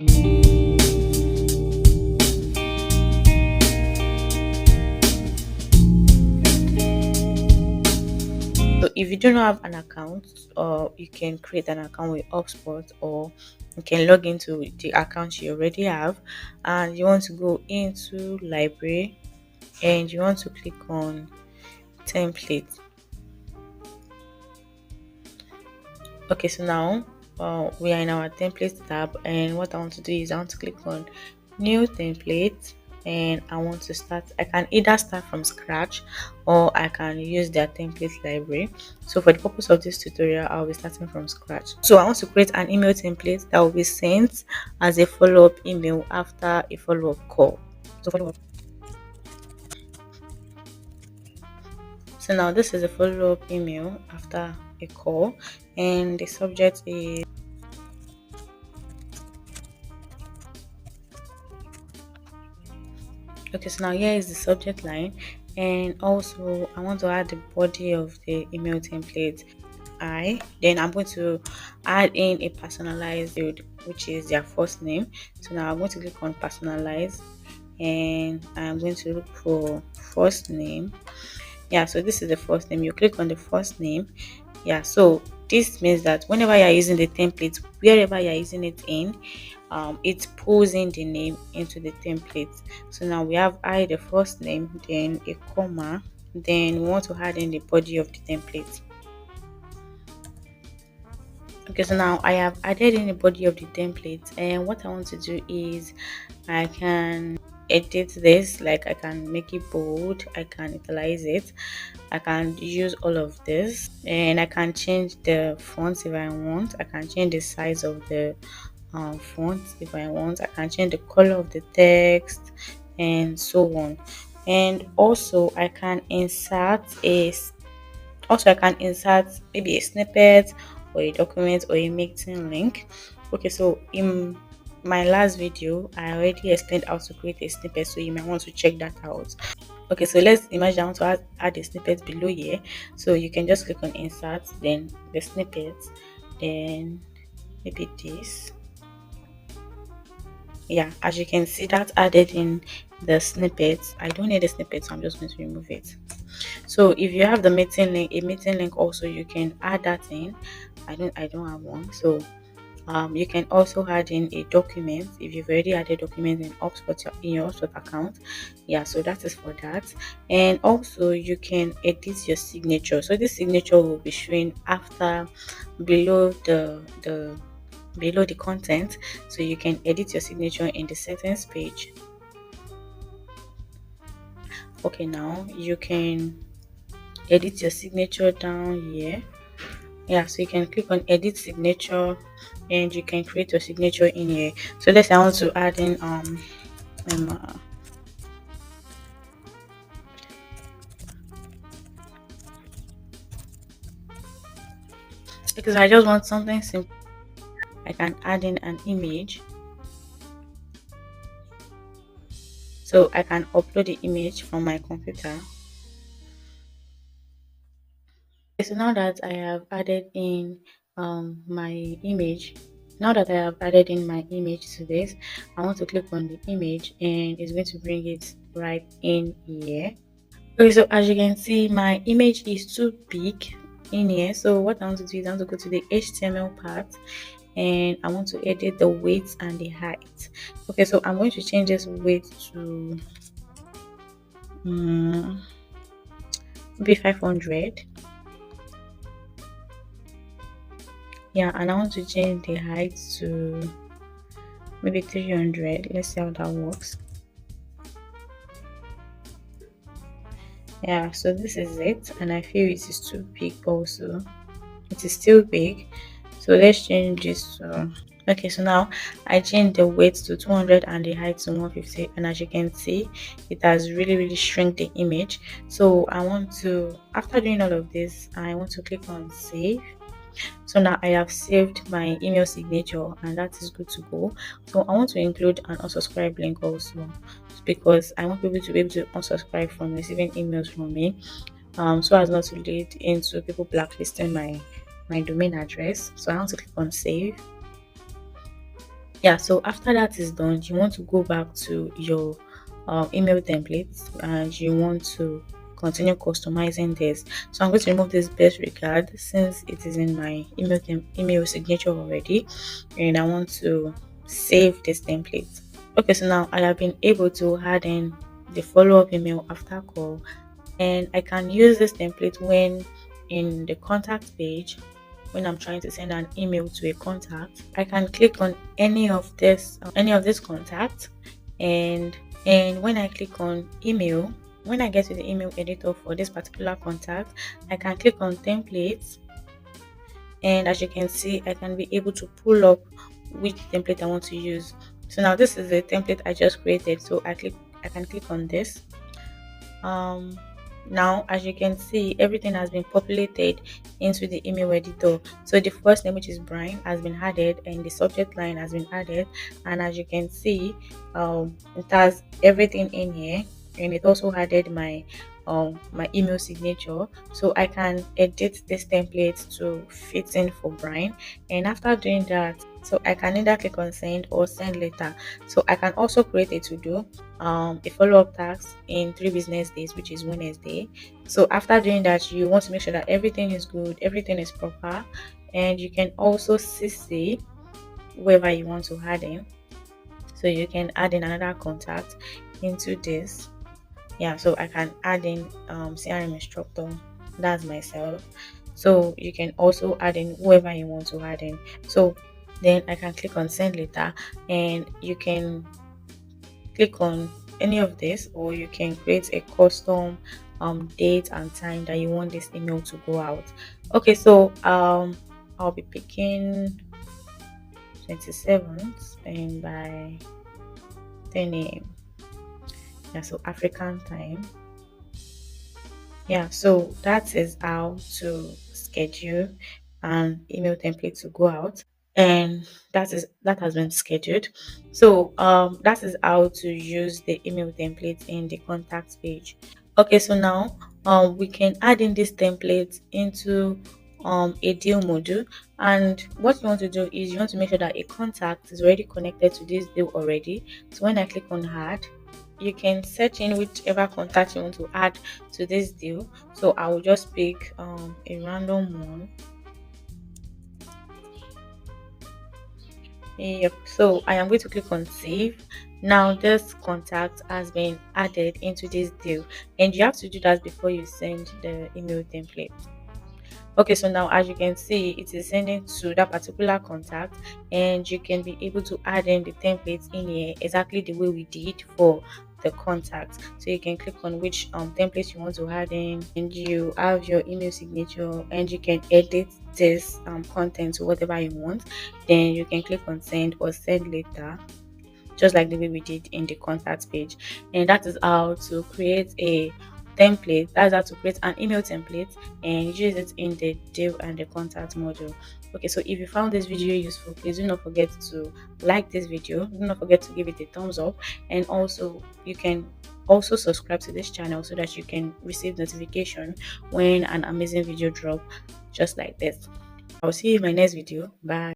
So if you do not have an account, or you can create an account with HubSpot, or you can log into the account you already have, and you want to go into library, and you want to click on template. Okay, so now we are in our template tab, and what I want to do is I want to click on new template, and I want to start. I can either start from scratch, or I can use their template library. So for the purpose of this tutorial, I'll be starting from scratch. So I want to create an email template that will be sent as a follow-up email after a follow-up call. So follow-up. So now this is a follow-up email after a call, and the subject is okay. So now here is the subject line, and also I want to add the body of the email template. Then I'm going to add in a personalized field, which is their first name. So now I'm going to click on personalize, and I'm going to look for first name. Yeah, so this is the first name. You click on the first name. Yeah, so this means that whenever you're using the template, wherever you're using it in, it pulls in the name into the template. So now we have the first name, then a comma, then we want to add in the body of the template. Okay, so now I have added in the body of the template, and what I want to do is I can edit this. Like, I can make it bold, I can italize it, I can use all of this, and I can change the font if I want. I can change the size of the font if I want. I can change the color of the text, and so on. And also I can insert I can insert maybe a snippet, or a document, or a meeting link. Okay, so in my last video I already explained how to create a snippet, so you might want to check that out. Okay, so let's imagine I want to add a snippet below here. So you can just click on insert, then the snippet, then maybe this. Yeah, as you can see, that added in the snippets. I don't need the snippet, so I'm just going to remove it. So if you have the meeting link, a meeting link also, you can add that in. I don't have one. So you can also add in a document if you've already added document in HubSpot, in your HubSpot account. Yeah, so that is for that. And also you can edit your signature. So this signature will be showing after, below the content. So you can edit your signature in the settings page. Okay, now you can edit your signature down here. Yeah, so you can click on edit signature, and you can create your signature in here. So let's say I want to add in because I just want something simple. I can add in an image, so I can upload the image from my computer. So now that I have added in my image, now that I have added in my image to this, I want to click on the image, and it's going to bring it right in here. Okay, so as you can see, my image is too big in here. So what I want to do is I want to go to the HTML part, and I want to edit the width and the height. Okay, so I'm going to change this width to maybe 500. Yeah, and I want to change the height to maybe 300. Let's see how that works. Yeah, so this is it, and I feel it is too big also. It is still big, so let's change this to okay. So now I changed the weight to 200 and the height to 150, and as you can see, it has really shrunk the image. So I want to, after doing all of this, I want to click on save. So now I have saved my email signature, and that is good to go. So I want to include an unsubscribe link also, because I want people to be able to unsubscribe from receiving emails from me, so as not to lead into people blacklisting my domain address. So I want to click on save. Yeah, so after that is done, you want to go back to your email templates and you want to continue customizing this. So I'm going to remove this best regard since it is in my email signature already, and I want to save this template. Okay, so now I have been able to add in the follow-up email after call, and I can use this template when in the contact page. When I'm trying to send an email to a contact, I can click on any of this contact, and when I click on email, when I get to the email editor for this particular contact, I can click on templates, and as you can see, I can be able to pull up which template I want to use. So now this is the template I just created, so I can click on this. um Now, as you can see, everything has been populated into the email editor. So the first name, which is Brian, has been added, and the subject line has been added. And as you can see, it has everything in here, and it also added my email signature. So I can edit this template to fit in for Brian. And after doing that, so I can either click on send or send later. So I can also create a to do, a follow-up task in 3 business days, which is Wednesday. So after doing that, you want to make sure that everything is good, everything is proper, and you can also CC whoever you want to add in. So you can add in another contact into this. Yeah, so I can add in CRM instructor, that's myself. So you can also add in whoever you want to add in. So then I can click on send later, and you can click on any of this, or you can create a custom date and time that you want this email to go out. Okay, so I'll be picking 27th and by 10 a.m. Yeah, so African time. Yeah, so that is how to schedule an email template to go out, and that has been scheduled. So that is how to use the email template in the contact page. Okay, so now we can add in this template into a deal module, and what you want to do is you want to make sure that a contact is already connected to this deal already. So when I click on add, you can search in whichever contact you want to add to this deal. So I will just pick a random one. Yep, so I am going to click on save. Now this contact has been added into this deal, and you have to do that before you send the email template. Okay, so now as you can see, it is sending to that particular contact, and you can be able to add in the templates in here exactly the way we did for the contact. So you can click on which templates you want to add in, and you have your email signature, and you can edit this content to whatever you want. Then you can click on send or send later, just like the way we did in the contact page. And that is how to create a template. That's how to create an email template and use it in the deal and the contact module. Okay, so if you found this video useful, please do not forget to like this video. Do not forget to give it a thumbs up, and also you can also subscribe to this channel so that you can receive notification when an amazing video drop just like this. I'll see you in my next video. Bye.